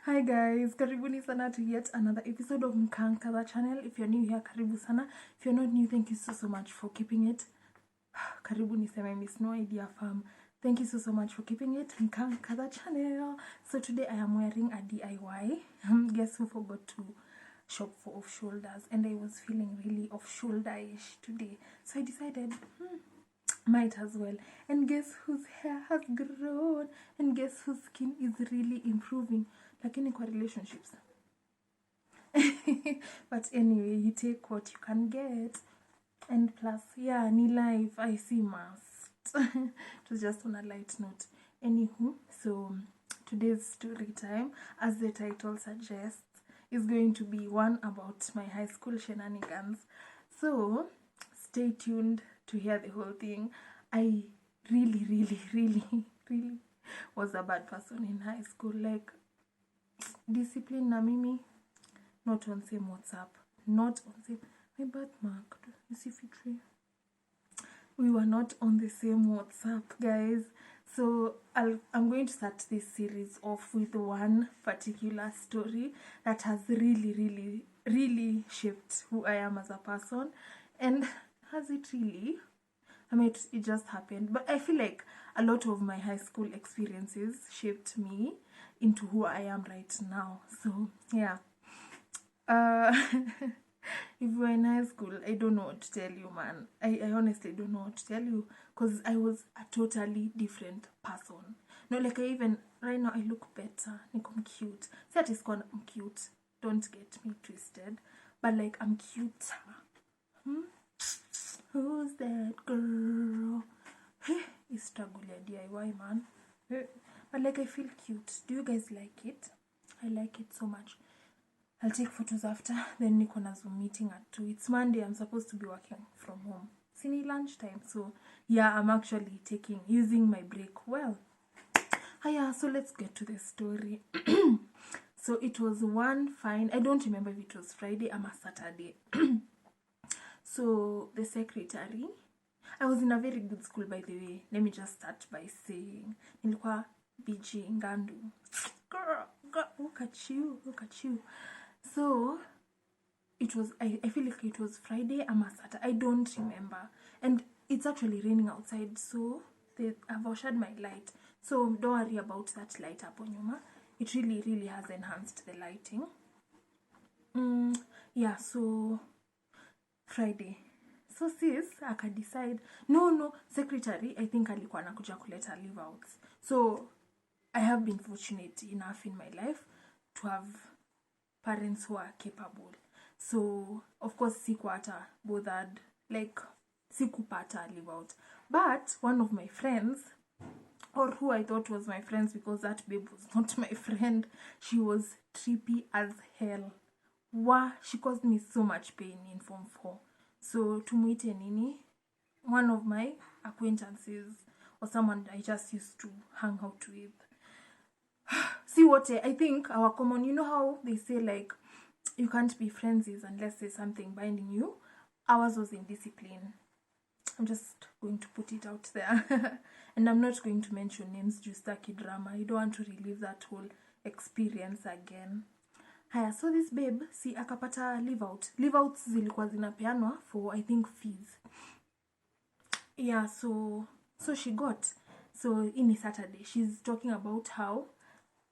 Hi guys, karibuni sana to yet another episode of Mkankadha channel. If you're new here, karibu sana. If you're not new, thank you so much for keeping it. Karibuni sema, I miss no idea fam. Thank you so much for keeping it Mkankadha channel. So today I am wearing a DIY. Guess who forgot to shop for off shoulders, and I was feeling really off shoulder-ish today. So I decided might as well. And guess whose hair has grown, and guess whose skin is really improving. Lakini kwa relationships. But anyway, you take what you can get. And plus, yeah, ni life, I see must. It was just on a light note. Anywho, so today's story time, as the title suggests, is going to be one about my high school shenanigans. So stay tuned to hear the whole thing. I really was a bad person in high school. Like, discipline na mimi not on same WhatsApp, not on same my birthmark. You see Fitri, we were not on the same WhatsApp, guys. So I'm going to start this series off with one particular story that has really shaped who I am as a person. And has it really? I mean, it just happened, but I feel like a lot of my high school experiences shaped me into who I am right now. So yeah, if we're in high school, I don't know what to tell you, man. I honestly don't know what to tell you, because I was a totally different person. No, like even right now I look better. Like I'm cute. That is called I'm cute. Don't get me twisted, but like I'm cuter. Who's that girl? It's struggle DIY, man. But like I feel cute. Do you guys like it? I like it so much. I'll take photos after. Then niko na Zoom meeting at 2. It's Monday. I'm supposed to be working from home. It's in lunchtime. So yeah, I'm actually using my break well. Yeah, so let's get to the story. So it was one fine, I don't remember if it was Friday or Saturday. So the secretary, I was in a very good school, by the way. Let me just start by saying, nilikuwa BG Ngandu. Girl, look at you. So it was, I feel like it was Friday or Saturday. I don't remember. And it's actually raining outside, so I've washed my light. So don't worry about that light up on Yuma. It really has enhanced the lighting. Yeah, so Friday. So sis aka decide no secretary, I think alikuwa anakuja kuleta leave outs. So I have been fortunate enough in my life to have parents who are capable. So of course sikuwa hata bothered, like sikupata leave out. But one of my friends, or who I thought was my friends, because that babe was not my friend, she was trippy as hell. Wow, she caused me so much pain in Form 4. So tumuite nini, one of my acquaintances, or someone I just used to hang out with. See what I think our common, you know how they say like you can't be friends unless there's something binding you. Ours was in discipline. I'm just going to put it out there. And I'm not going to mention names, just Taki drama. I don't want to relive that whole experience again. Haya, so this babe, si akapata leave out. Leave outs zilikuwa zinapeanwa for, I think, fees. Yeah, so she got. So in Saturday, she's talking about how,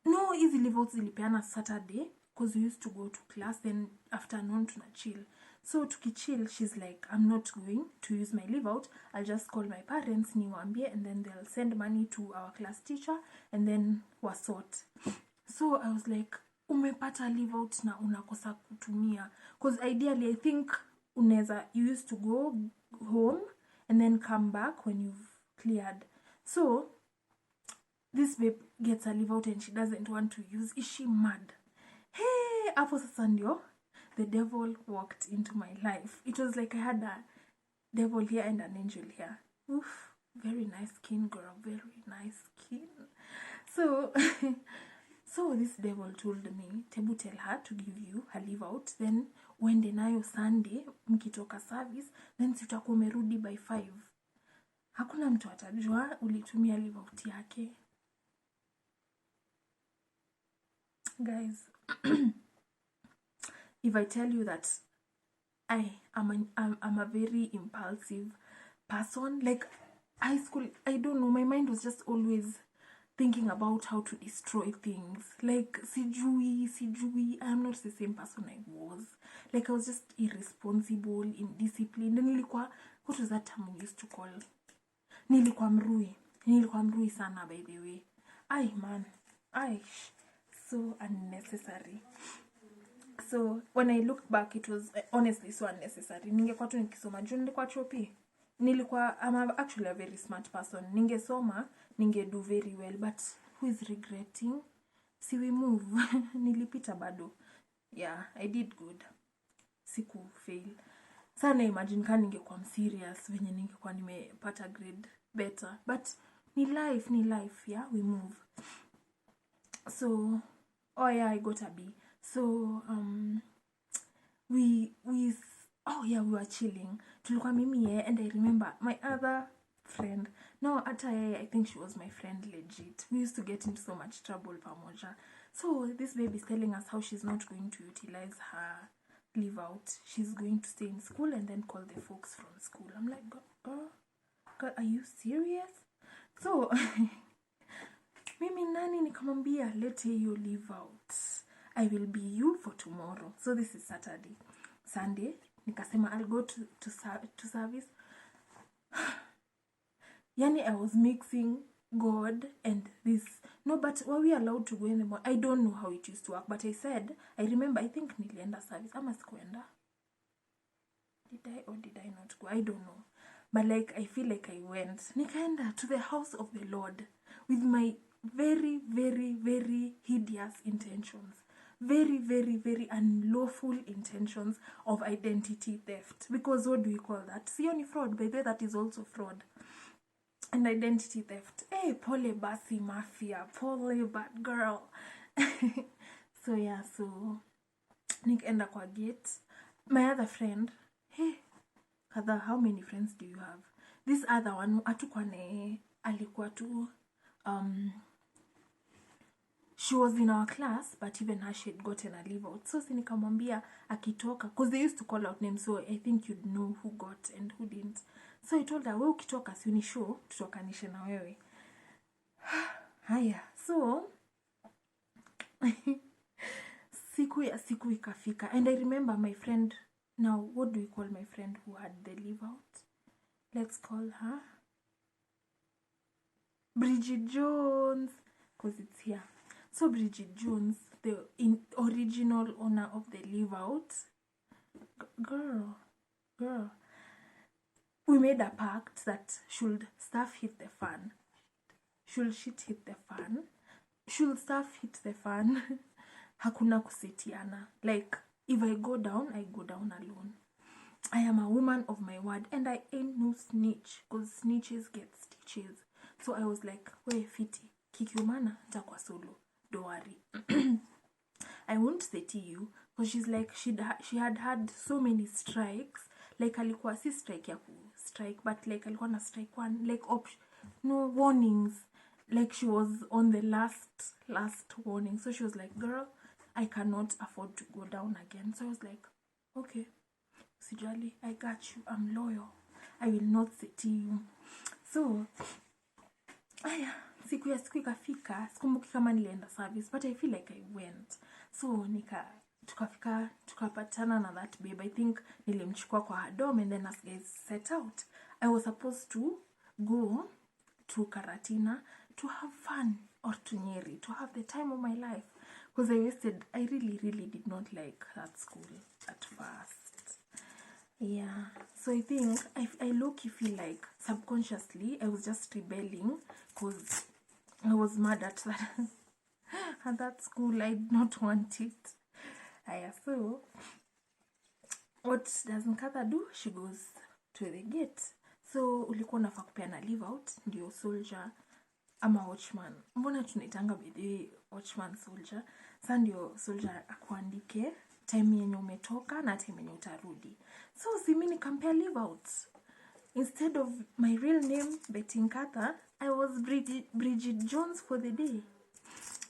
no, easy leave outs zilipeana Saturday, because we used to go to class, then afternoon tuna chill. So tukichill, she's like, I'm not going to use my leave out. I'll just call my parents, niwaambie, and then they'll send money to our class teacher, and then wasort. So I was like, umepata leave out na unakosa kutumia. Because ideally, I think you used to go home and then come back when you've cleared. So this babe gets a leave out and she doesn't want to use. Is she mad? Hey, hapo sasa ndio the devil walked into my life. It was like I had a devil here and an angel here. Oof, very nice skin, girl, very nice skin. So so this devil told me, Tebu, tell her to give you her leave out, then uende nayo Sunday mkitoka service, then sitakuwa umerudi by 5. Hakuna mtu atajua ulitumia leave out yake. Guys, if I tell you that I'm a very impulsive person, like high school, I don't know, my mind was just always thinking about how to destroy things. Like sijui, I'm not the same person I was. Like I was just irresponsible, indisciplined. Nilikuwa, what was that term we used to call? Nilikuwa mrui sana, by the way. So unnecessary. So when I look back, it was honestly so unnecessary. Ningekuwa tu nikisoma juu nilikuwa chopi. I'm actually a very smart person. Ningesoma, do very well, but who is regretting? See, we move. Nilipita bado. Yeah, I did good. Siku fail. Sana imagine kama ningekuwa serious venye ningekuwa nimepata grade better. But ni life, yeah, we move. So, oh yeah, I got a B. So, we were chilling. Tulikuwa mimi, and I remember my other friend. No, I think she was my friend legit. We used to get into so much trouble pamoja. So this baby is telling us how she's not going to utilize her leave out. She's going to stay in school and then call the folks from school. I'm like, girl, are you serious? So mimi nani nikamwambia lete you leave out. I will be you for tomorrow. So this is Saturday. Sunday, nikasema I'll go to service. Yani I was mixing God and this. No, but were we allowed to go in the morning? I don't know how it used to work, but I remember, I think nilienda service. Ama sikuenda. Did I or did I not go? I don't know. But like, I feel like I went. Nikaenda to the house of the Lord with my very, very, very hideous intentions. Very, very, very unlawful intentions of identity theft. Because what do we call that? Sioni fraud. By the way, that is also fraud. And identity theft. Hey, pole basi mafia. Pole bad girl. So yeah, so nikaenda kwa gate. My other friend. Hey, Kada, how many friends do you have? This other one, atukwane alikuwa tu, she was in our class, but even her, she had gotten a leave out. So nikamwambia akitoka, because they used to call out names, so I think you'd know who got and who didn't. So I told her, wewe ukitoka si unishow, tutokanishe na wewe. Haya, so siku ikafika. And I remember my friend, now what do we call my friend who had the leave out? Let's call her Bridget Jones, because it's here. So Bridget Jones, the original owner of the leave out, girl, we made a pact that should stuff hit the fan, should shit hit the fan, should stuff hit the fan, hakuna kusitiana. Like, if I go down alone. I am a woman of my word, and I ain't no snitch, because snitches get stitches. So I was like, wait, fiti, kikiumana, takwa solo, don't worry. I won't say to you, because she's like, she had had so many strikes, like alikuwa si strike ya strike, but like alikuwa na strike one, like no warnings, like she was on the last warning. So she was like, girl, I cannot afford to go down again. So I was like, okay, Sijali, I got you, I'm loyal, I will not say to you. So siku ikafika, sikumbuki kama nilienda service, but I feel like I went. So tukapatana na that babe. I think nilimchukua kwa her dorm, and then as guys set out, I was supposed to go to Karatina to have fun, or to Nyeri, to have the time of my life, because I really did not like that school at first. Yeah, so I think I low-key feel like subconsciously I was just rebelling, because I was mad at that at that school. I did not want it. So what does Nkatha do? She goes to the gate. So ulikuwa unafaa kupeana leave out, ndio soldier ama watchman. Mbona tunaitanga bidii watchman soldier? Sasa ndio soldier akuandike time yenye umetoka na time yenye utarudi. So si mimi nikampea leave out. Instead of my real name, Betty Nkatha, I was Bridget Jones for the day.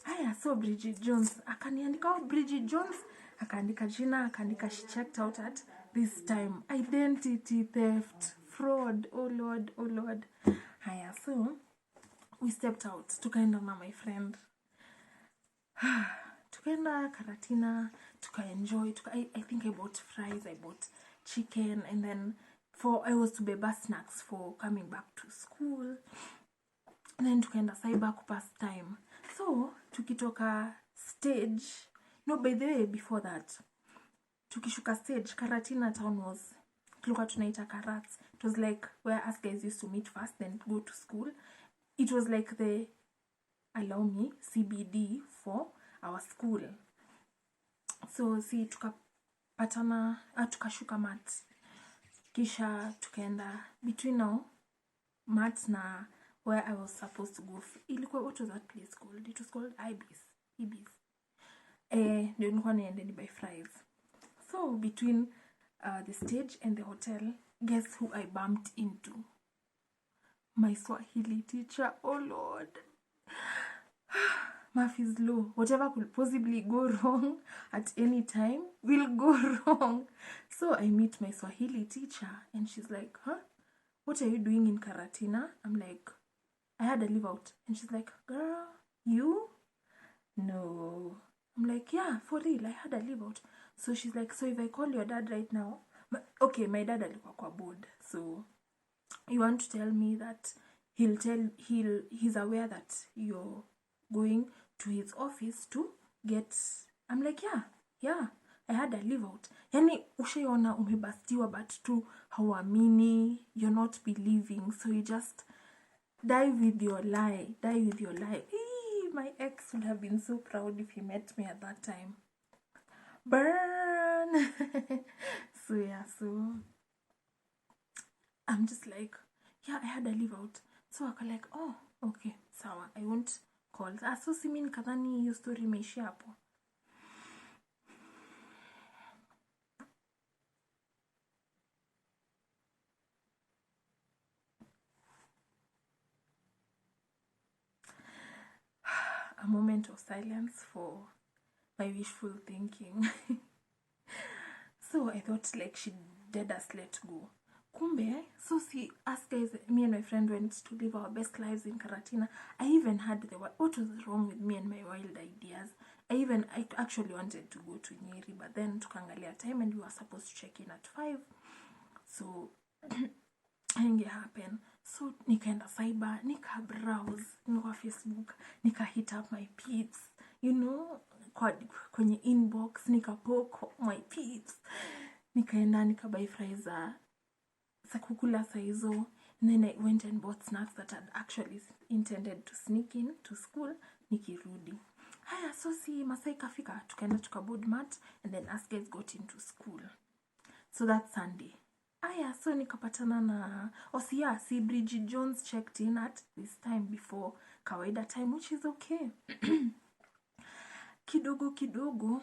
Haya, so Bridget Jones akaniandika, Bridget Jones akaandika jina, akaandika she checked out at this time. Identity theft, fraud, oh lord, oh lord. Haya, so we stepped out, tukaenda na my friend. Tukaenda Karatina, tuka-enjoy, I think I bought fries, I bought chicken, and then I was to beba snacks for coming back to school. And then tukaenda cyber kupass time. So, tukitoka stage, no, by the way, before that, tukishuka stage, Karatina town was, tulikuwa tunaita Karats. It was like where us guys used to meet first, then go to school. It was like the, allow me, CBD for our school. So, see, tukapatana, tukashuka mat. Kisha tukaenda between now, mat na where I was supposed to go. What was that place called? It was called Ibis. Ndio nilikuwa niende by fries. So between the stage and the hotel, guess who I bumped into? My Swahili teacher. Oh lord. Math is low. Whatever could possibly go wrong at any time will go wrong. So I meet my Swahili teacher and she's like, huh? What are you doing in Karatina? I'm like, I had a leave out. And she's like, girl, you? No. I'm like, yeah, for real, I had a leave out. So she's like, so if I call your dad right now, okay, my dad alikuwa kwa board. So you want to tell me that he's aware that you're going to his office to get, I'm like, yeah, I had a leave out. Yani ushaona umebastiwa but tu hauamini, you're not believing, so you just die with your lie. My ex would have been so proud if he met me at that time. Burn. So yeah, so I'm just like, yeah, I had a leave out. So I was like, oh, okay, sawa, I won't call. So simi nikadhani hiyo story imeishia hapo. A moment of silence for my wishful thinking. So I thought like she dead us let go. Kumbe, so see, us guys, me and my friend went to live our best lives in Karatina. I even had what was wrong with me and my wild ideas. I actually wanted to go to Nyeri, but then tukaangalia time and we were supposed to check in at 5. So, it happen. So, nikaenda cyber, nika browse, nika Facebook, nika hit up my peeps, you know, kwenye inbox, nika poke my peeps. Nikaenda, nika buy fries za kukula saizo, and then I went and bought snacks that I'd actually intended to sneak in to school, nikirudi. Haya, so si Masai kafika, tukaenda tukaboard mat, and then us guys got into school. So that's Sunday. Aya, so nikapatana na, see Bridget Jones checked in at this time before kawaida time, which is okay. Kidogo.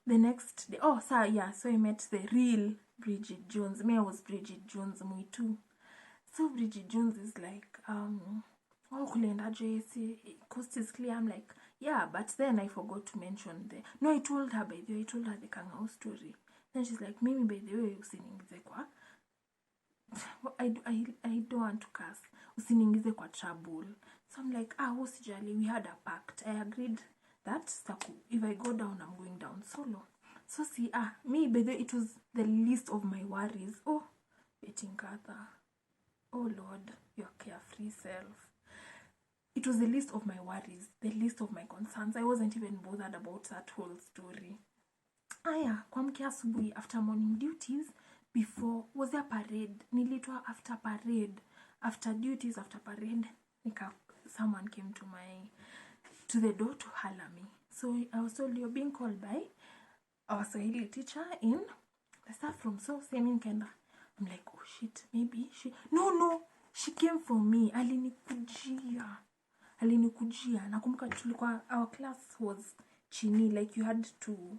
The next day, so I met the real Bridget Jones. Me, I was Bridget Jones mwitu. So Bridget Jones is like, kulenda JC, coast is clear. I'm like, yeah, but then I forgot to mention I told her, by the way, I told her the Kangao story. Then she's like, Mimi, by the way, usiningize kwa. I don't want to curse. Usiningize kwa trouble. So I'm like, usijali, we had a pact. I agreed that if I go down, I'm going down solo. So see, me, by the way, it was the least of my worries. Oh, Betting Katha. Oh Lord, your carefree self. It was the least of my worries, the least of my concerns. I wasn't even bothered about that whole story. Kuamkia asubuhi after morning duties, before was there parade, nilitwa after parade, after duties, after parade, someone came to the door to holler me. So I was told, you're being called by our Swahili teacher in the staff room. So same kenda. I'm like, oh shit, maybe she, no, she came for me. Alinikujia. Nakumbuka tulikuwa, our class was chini, like you had to,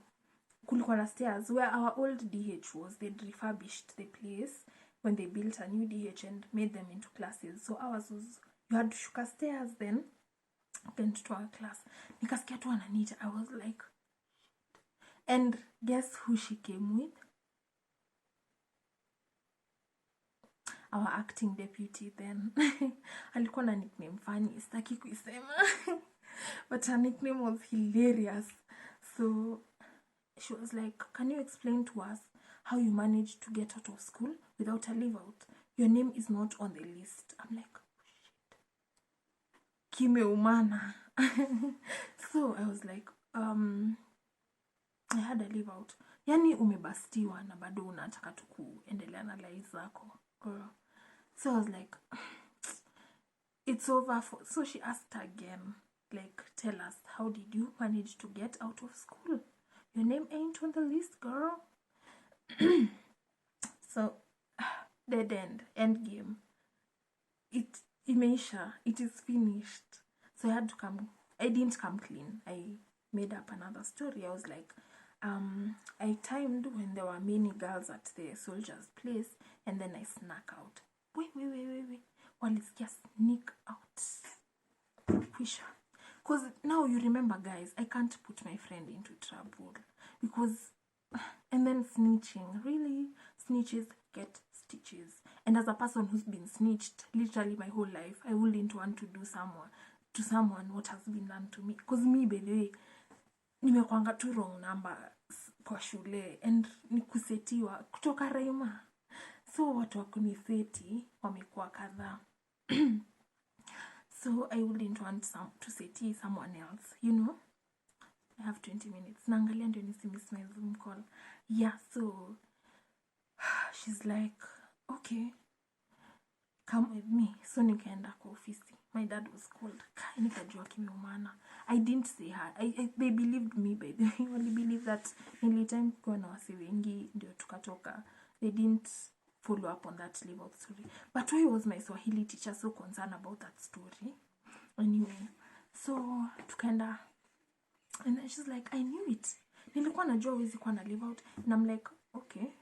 kulikuwa na stairs where our old DH was. They'd refurbished the place when they built a new DH and made them into classes. So ours was, you had to shuka stairs, then went to our class. Nikasikia tu ananiita. I was like, and guess who she came with? Our acting deputy then. Alikuwa na nickname funny, sitaki kuisema. But her nickname was hilarious. So she was like, can you explain to us how you managed to get out of school without a leave out? Your name is not on the list. I'm like, oh, shit. Kimeumana. So I was like, I had a leave out. Yani umebastiwa na bado unataka tu kuendelea na life zako. Girl. So I was like, it's over. So she asked again, like, tell us, how did you manage to get out of school? Your name ain't on the list, girl. So, dead end game. Imeisha, it is finished. So I had to come. I didn't come clean. I made up another story. I was like, I timed when there were many girls at the soldiers' place, and then I snuck out. Wait. Walisikia sneak out. Kwisha. Because now you remember, guys, I can't put my friend into trouble. Because, and then snitching. Really? Snitches get stitches. And as a person who's been snitched literally my whole life, I wouldn't want to do to someone what has been done to me. Because me, by the way, nimekwanga tu wrong number kwa shule. And nikusetiwa kutoka Raima. So watu wakuniseti wamekuwa kadhaa. So I wouldn't want to seti someone else, you know. I have 20 minutes. Naangalia ndio nisimiss my Zoom call. Yeah, so she's like, okay, come with me. So nikaenda kwa ofisi. My dad was called. Nikajua kimeumana. I didn't say her. They believed me, by the way. Only believe that nilitime kuwa na wasi wengi ndio tukatoka. They didn't follow up on that leave out story. But why was my Swahili teacher so concerned about that story? Anyway, so tukaenda, and then she's like, I knew it. Nilikuwa najua wezi kuwa na leave out. And I'm like, okay.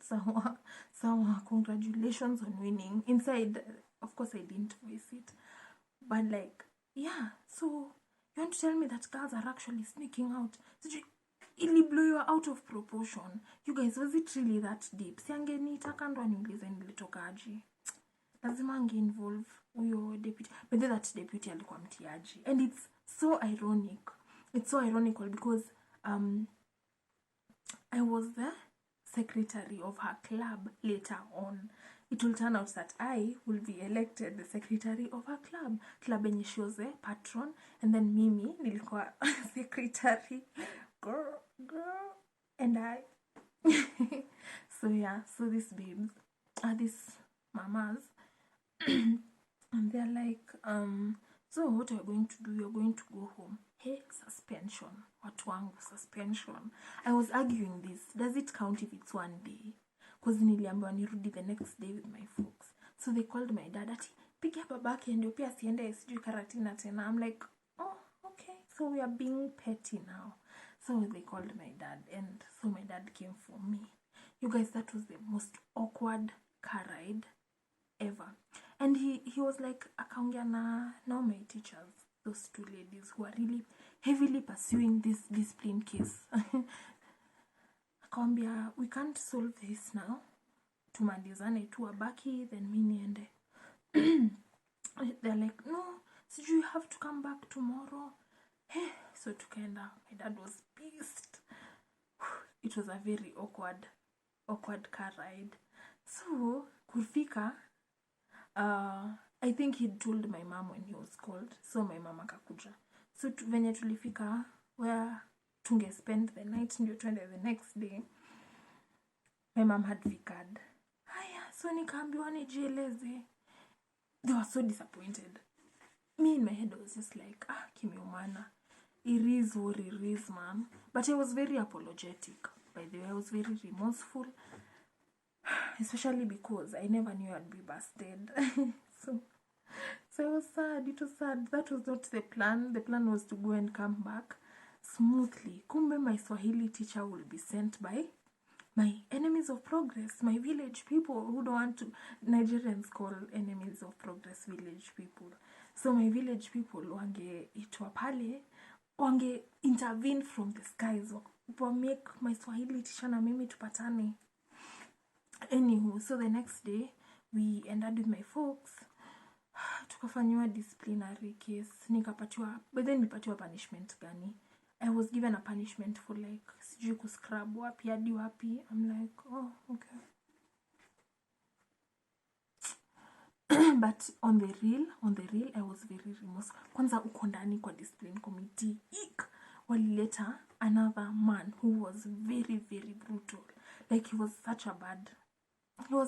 Sawa, congratulations on winning. Inside, of course, I didn't voice it. But like, yeah, so you want to tell me that girls are actually sneaking out? Ili blew you out of proportion. You guys, was it really that deep? Siangeniita kando aniulize nilitoka aje. Lazima ange-involve uyo deputy. But that deputy alikuwa mtiaji. And it's so ironic. It's so ironical because I was the secretary of her club later on. It will turn out that I will be elected the secretary of her club. Club enye she was a patron. And then mimi nilikuwa secretary. Girl. And I. So yeah, so these babes are these mamas. And they're like, so what are you going to do? You're going to go home. Hey, suspension. Watu wangu, suspension. I was arguing this. Does it count if it's one day? Because niliambiwa nirudi the next day with my folks. So they called my dad. Ati, pigia babake ndio pia siende sijui Karatina tena. I'm like, oh, okay. So we are being petty now. So they called my dad. And so my dad came for me. You guys, that was the most awkward car ride ever. And he was like, akaongea na now my teachers, those two ladies who are really heavily pursuing this discipline case. Akawambia, we can't solve this now. Tumalizane tu abaki, then mi niende. They're like, no, so you have to come back tomorrow. So tukaenda. My dad was pissed. It was a very awkward car ride. So kufika, I think he told my mom when he was called. So my mama akakuja. So venye tulifika where tunge spend the night ndio twende the next day. My mom had figured. Haya, so nikaambiwa nijieleze. They were so disappointed. Me in my head I was just like, kimeumana. It is what it is, man. But I was very apologetic. By the way, I was very remorseful. Especially because I never knew I'd be busted. So I was sad. It was sad. That was not the plan. The plan was to go and come back smoothly. Kumbe my Swahili teacher will be sent by my enemies of progress, my village people who don't want to. Nigerians call enemies of progress village people. So my village people wangeitwa pale, wange intervene from the skies, wa make my Swahili teacher na mimi tupatane. Anywho, so the next day we ended with my folks, tukafanywa disciplinary case, nikapatiwa, but then nilipatiwa punishment gani. I was given a punishment for like sijui kuscrub wapi hadi wapi. I'm like, oh, okay. But on the real, I was very remorse. Kwanza uko ndani kwa discipline committee, walileta another man who was very, very brutal. Like he was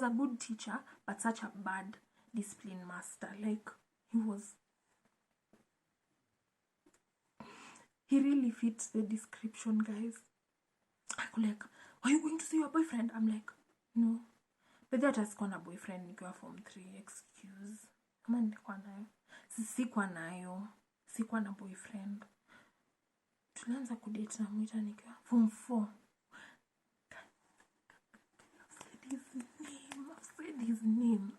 a good teacher, but such a bad discipline master. Like he really fits the description, guys. I'm like, are you going to see your boyfriend? I'm like, no. But that has gone a boyfriend nikiwa form 3. Excuse. Kama nilikuwa nayo. Sikuwa na boyfriend. Tulianza kudate na mwita nikiwa form 4. I've said his name.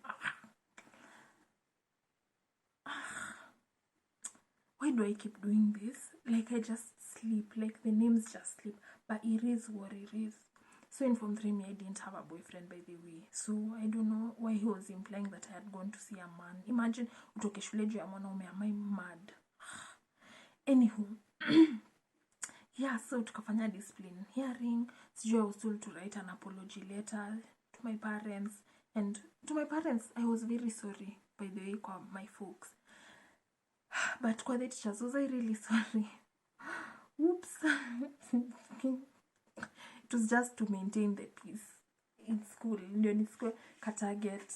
Why do I keep doing this? Like I just sleep. Like the names just slip. But it is what it is. So in form 3, I didn't have a boyfriend, by the way. So I don't know why he was implying that I had gone to see a man. Imagine utoke shule juu ya mwanaume, am I mad? Anywho, yeah, so tukafanya discipline hearing. Sijui I was told to write an apology letter to my parents. And to my parents, I was very sorry, by the way, kwa my folks. But kwa the teachers, was I really sorry? Oops. It was just to maintain the peace in school. In school, target.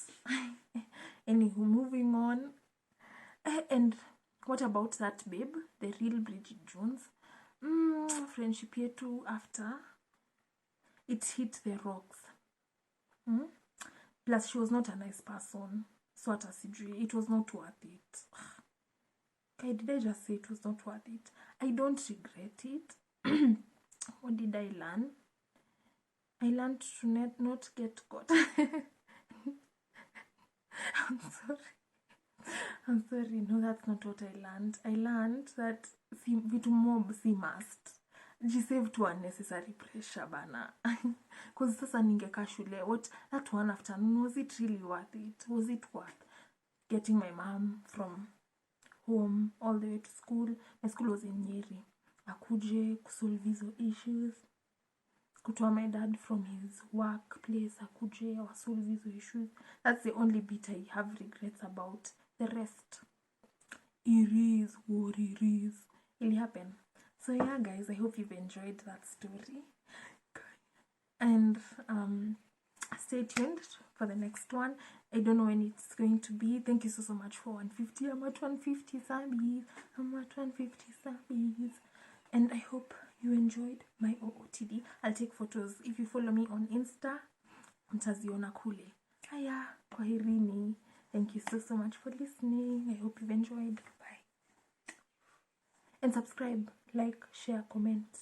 Anywho, moving on. And what about that babe? The real Bridget Jones. Friendship yetu after it hit the rocks. Plus, she was not a nice person. So at a it was not worth it. Okay, did I just say it was not worth it? I don't regret it. What did I learn? I learned to not get caught. I'm sorry. No, that's not what I learned. I learned that vitu mob si must. Jisave to unnecessary pressure bana. Because sasa ningeka shule. What that one afternoon, was it really worth it? Was it worth getting my mom from home all the way to school? My school was in Nyeri. Akuje kusolve hizo issues. Kutoa my dad from his workplace, akuje solve hizo issues. That's the only bit I have regrets about. The rest, it is what it is. It'll happen. So yeah, guys, I hope you've enjoyed that story. And stay tuned for the next one. I don't know when it's going to be. Thank you so much for 150. I'm at 150 subbies. And I hope you enjoyed my OOTD. I'll take photos. If you follow me on Insta, mtaziona kule. Haya, kwaherini. Thank you so much for listening. I hope you've enjoyed. Bye. And subscribe, like, share, comment.